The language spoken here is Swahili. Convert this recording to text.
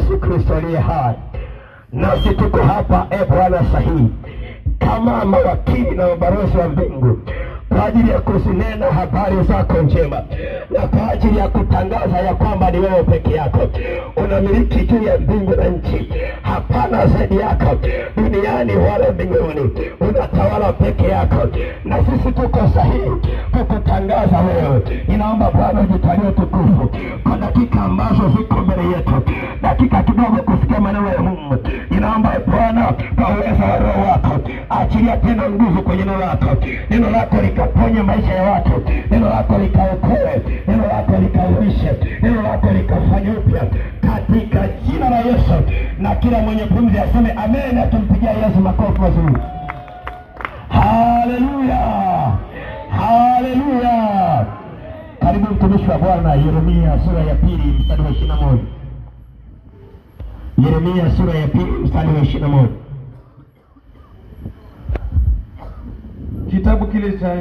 Yesu Kristo aliye hai. Nasi tuko hapa Bwana sahihi kama mawakili na mabalozi wa mbingu kwa ajili ya kuzinena habari zako njema na kwa ajili ya kutangaza ya kwamba ni wewe peke yako unamiliki juu ya mbingu na nchi. Hapana zaidi yako duniani wala mbinguni. Unatawala peke yako, na sisi tuko sahihi kukutangaza wewe. Ninaomba Bwana ujitalie tukufu kwa dakika ambazo ziko mbele yetu, dakika kidogo kusikia maneno ya Mungu. Ninaomba Bwana kwa uwezo wa Roho wako achilia tena nguvu kwenye neno lako. Neno lako likaponye maisha ya watu, neno lako likaokoe, neno lako likauishe, neno lako likafanye upya katika jina la Yesu. Na kila mwenye pumzi aseme amen, na tumpigia Yesu makofi mazuri. Haleluya, haleluya. Karibu mtumishi wa Bwana. Yeremia sura ya 2 mstari wa 21. Yeremia sura ya 2 mstari wa 21. Kitabu kile cha